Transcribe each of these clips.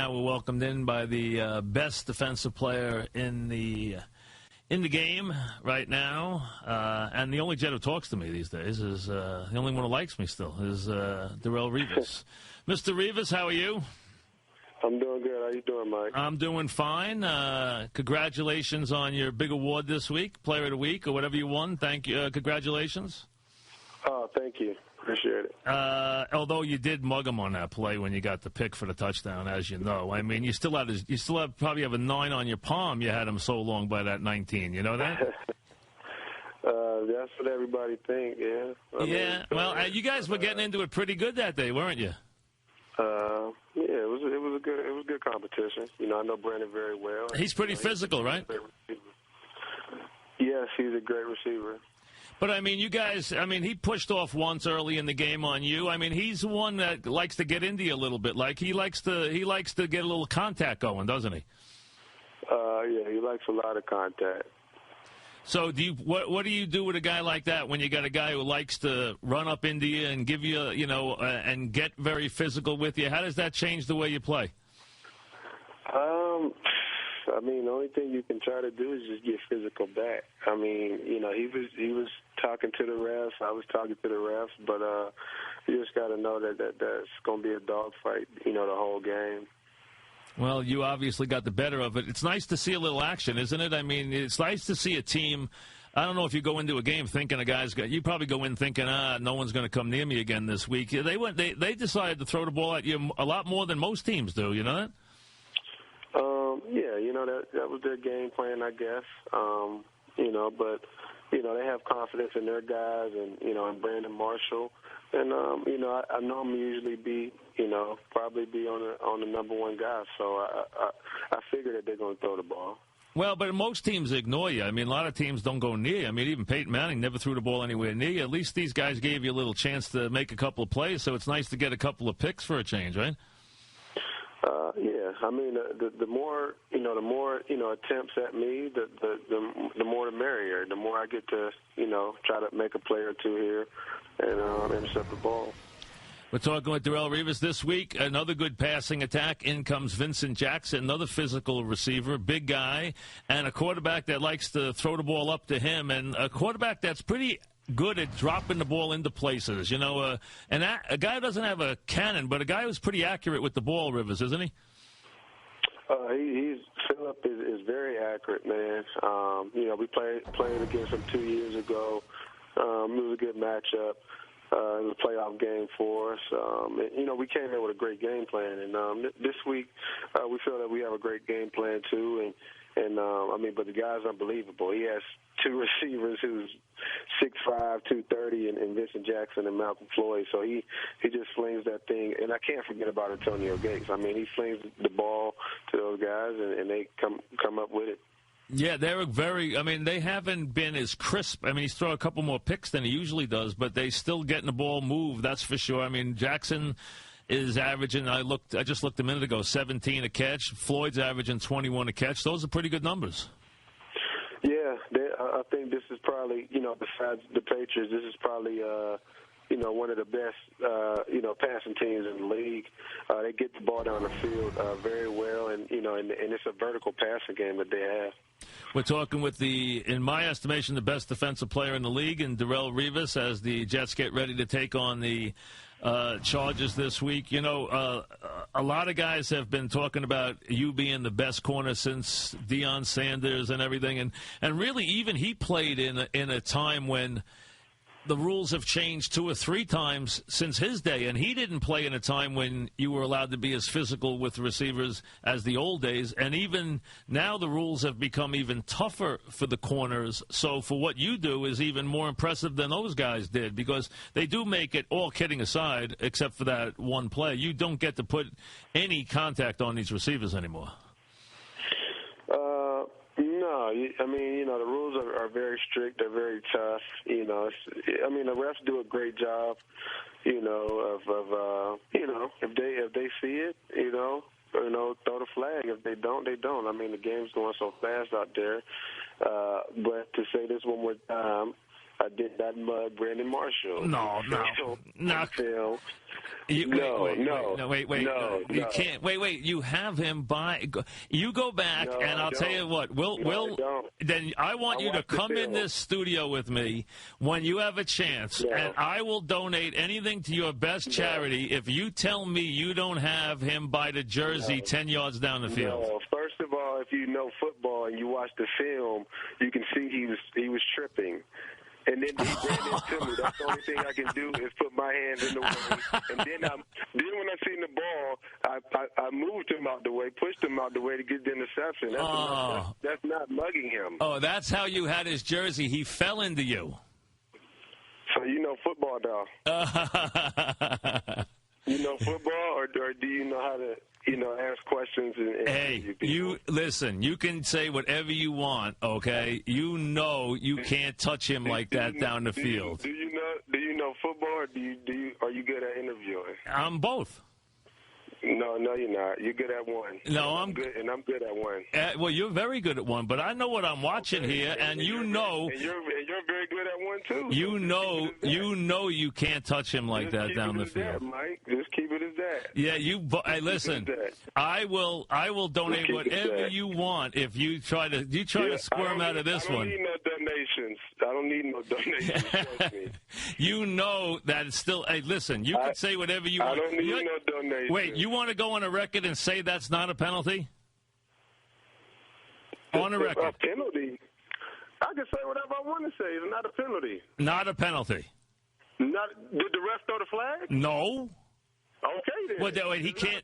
now we're welcomed in by the best defensive player in the game right now, and the only Jet who talks to me these days is the only one who likes me still is Darrelle Revis. Mr. Revis, how are you? I'm doing good. How you doing, Mike? I'm doing fine. Congratulations on your big award this week, Player of the Week, or whatever you won. Thank you. Congratulations. Oh, thank you. Appreciate it. Although you did mug him on that play when you got the pick for the touchdown, as you know. I mean, you still probably have a 9 on your palm. You had him so long by that 19. You know that? That's what everybody think. Yeah. Well, you guys were getting into it pretty good that day, weren't you? Yeah, it was a good competition. You know, I know Brandon very well. He's pretty physical, right? Yes, he's a great receiver. But, I mean, you guys, he pushed off once early in the game on you. I mean, he's the one that likes to get into you a little bit. Like, he likes to get a little contact going, doesn't he? Yeah, he likes a lot of contact. So what do you do with a guy like that when you got a guy who likes to run up into you and give you, and get very physical with you? How does that change the way you play? The only thing you can try to do is just get physical back. I mean, he was talking to the refs. I was talking to the refs, but you just got to know that that's going to be a dogfight, the whole game. Well, you obviously got the better of it. It's nice to see a little action, isn't it? I mean, it's nice to see a team. I don't know if you go into a game thinking you probably go in thinking, no one's going to come near me again this week. They decided to throw the ball at you a lot more than most teams do. You know that? Yeah, that was their game plan, I guess. But they have confidence in their guys and and Brandon Marshall. And I know him usually probably be on the number one guy. So I figure that they're going to throw the ball. Well, but most teams ignore you. I mean, a lot of teams don't go near you. I mean, even Peyton Manning never threw the ball anywhere near you. At least these guys gave you a little chance to make a couple of plays, so it's nice to get a couple of picks for a change, right? Yeah. I mean, the more attempts at me, the more the merrier. The more I get to try to make a play or two here and intercept the ball. We're talking with Darrelle Revis this week. Another good passing attack. In comes Vincent Jackson, another physical receiver, big guy, and a quarterback that likes to throw the ball up to him, and a quarterback that's pretty good at dropping the ball into places. And a guy who doesn't have a cannon, but a guy who's pretty accurate with the ball, Rivers, isn't he? Philip is very accurate, man. We played against him 2 years ago. It was a good matchup. It was a playoff game for us. We came in with a great game plan, and this week we feel that we have a great game plan too. But the guy's unbelievable. He has two receivers who's 6'5", 230, and Vincent Jackson and Malcolm Floyd. So he just slings that thing. And I can't forget about Antonio Gates. I mean, he slings the ball to those guys, and they come up with it. Yeah, they're they haven't been as crisp. I mean, he's thrown a couple more picks than he usually does, but they still getting the ball moved, that's for sure. I mean, Jackson is averaging, I just looked a minute ago, 17 a catch. Floyd's averaging 21 a catch. Those are pretty good numbers. Yeah, I think this is probably, besides the Patriots, this is probably one of the best, passing teams in the league. They get the ball down the field very well, and it's a vertical passing game that they have. We're talking with in my estimation, the best defensive player in the league, and Darrelle Revis, as the Jets get ready to take on the Chargers this week. A lot of guys have been talking about you being the best corner since Deion Sanders and everything, and really even he played in a time when the rules have changed 2 or 3 times since his day, and he didn't play in a time when you were allowed to be as physical with receivers as the old days, and even now the rules have become even tougher for the corners. So for what you do is even more impressive than those guys did, because they do make it, all kidding aside, except for that one play, you don't get to put any contact on these receivers anymore. No, the rules are very strict. They're very tough. The refs do a great job. If they see it, throw the flag. If they don't, they don't. The game's going so fast out there. But to say this one more time, I did not mug Brandon Marshall. No. Film. Wait. You can't. Wait. You have him by. You go back, and I'll tell you what. Then I want you to come in this studio with me when you have a chance, and I will donate anything to your best charity if you tell me you don't have him by the jersey 10 yards down the field. No. First of all, if you know football and you watch the film, you can see he was tripping. And then he ran into me. That's the only thing I can do is put my hands in the way. And then when I seen the ball, I moved him out the way, pushed him out the way to get the interception. That's not mugging him. Oh, that's how you had his jersey. He fell into you. So you know football, though. You know football, or do you know how to, ask questions? Hey, you listen. You can say whatever you want, okay? You know you can't touch him like that down the field. Do you know football, or are you good at interviewing? I'm both. No, you're not. You're good at one. No, I'm good, and I'm good at one. Well, you're very good at one, but I know what I'm watching here, and you know. And you're very good at one too. You know, you can't touch him like that down the field. That, Mike. Just keep it as that. Yeah, hey, listen. I will donate whatever you want if you try to squirm out of this one. I don't need no donations. Trust me. You know that it's still. Hey, listen. You can say whatever you want. I don't need no donations. Wait, you want to go on a record and say that's not a penalty? On a record. A penalty? I can say whatever I want to say. It's not a penalty. Not a penalty. Did the ref throw the flag? No. Okay, then. Wait, he can't.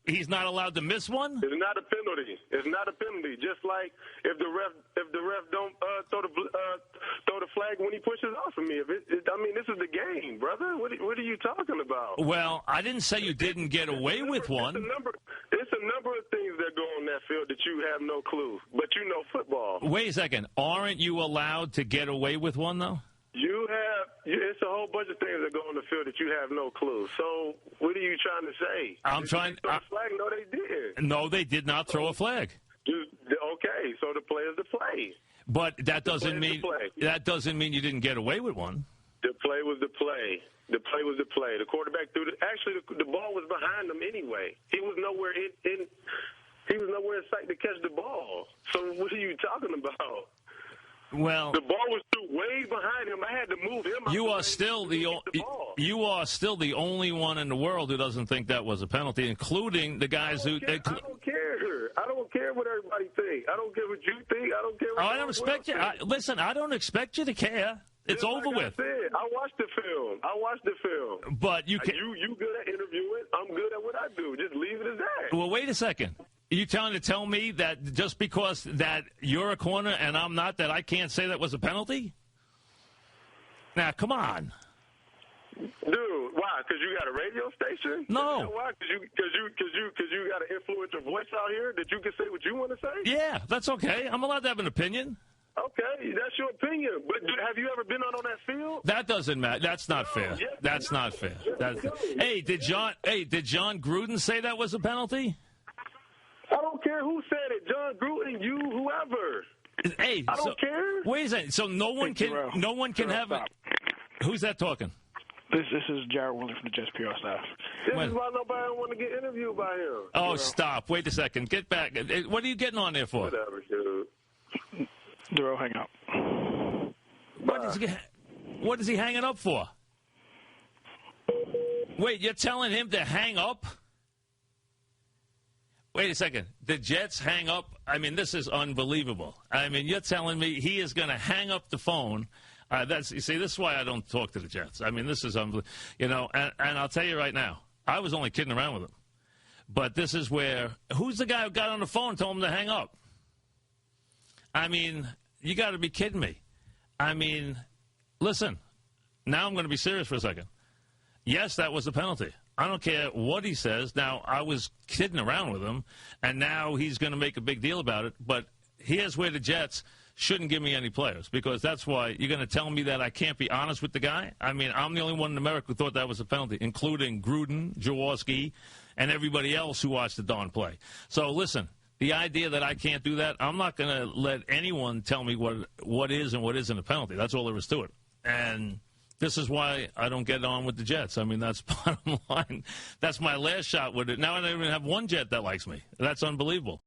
He's not allowed to miss one. It's not a penalty. It's not a penalty. Just like if the ref don't throw the flag when he pushes off of me. This is the game, brother. What are you talking about? Well, I didn't say you didn't get away with one. It's a number of things that go on that field that you have no clue. But you know football. Wait a second. Aren't you allowed to get away with one though? It's a whole bunch of things that go on the field that you have no clue. So what are you trying to say? I'm trying. Throw a flag? No, they did. No, they did not throw a flag. Okay, so the play is the play. But that doesn't mean you didn't get away with one. The play was the play. The play was the play. The quarterback threw the ball was behind him anyway. He was nowhere in sight to catch the ball. So what are you talking about? Well, the ball was still way behind him. I had to move him. You are still the only one in the world who doesn't think that was a penalty, including the guys who. I don't care. I don't care what everybody thinks. I don't care what you think. I don't care. What I don't expect you. Listen, I don't expect you to care. It's over with. I watched the film. But you can. You good at interviewing. I'm good at what I do. Just leave it as that. Well, wait a second. Are you trying to tell me that just because that you're a corner and I'm not, that I can't say that was a penalty? Now, come on. Dude, why? Because you got a radio station? No. Why? Because you got an influential voice out here that you can say what you want to say? Yeah, that's okay. I'm allowed to have an opinion. Okay, that's your opinion. But have you ever been out on that field? That doesn't matter. That's not fair. Yes, that's not fair. Hey, did John Gruden say that was a penalty? I don't care who said it, John Gruden, you, whoever. Hey, I don't care. Wait a second. So no one can have it. Who's that talking? This is Jared Willie from the Jets PR staff. This is why nobody want to get interviewed by him. Oh, stop. Wait a second. Get back. What are you getting on there for? Whatever, dude. Darrelle, hang up. What is he hanging up for? Wait, you're telling him to hang up? Wait a second. The Jets hang up? I mean, this is unbelievable. I mean, you're telling me he is going to hang up the phone. This is why I don't talk to the Jets. I mean, this is unbelievable. And I'll tell you right now, I was only kidding around with him. But this is where, who's the guy who got on the phone and told him to hang up? I mean, you got to be kidding me. I mean, listen, now I'm going to be serious for a second. Yes, that was a penalty. I don't care what he says. Now, I was kidding around with him, and now he's going to make a big deal about it. But here's where the Jets shouldn't give me any players, because that's why you're going to tell me that I can't be honest with the guy? I mean, I'm the only one in America who thought that was a penalty, including Gruden, Jaworski, and everybody else who watched the darn play. So, listen, the idea that I can't do that, I'm not going to let anyone tell me what is and what isn't a penalty. That's all there is to it. And this is why I don't get on with the Jets. I mean, that's bottom line. That's my last shot with it. Now I don't even have one Jet that likes me. That's unbelievable.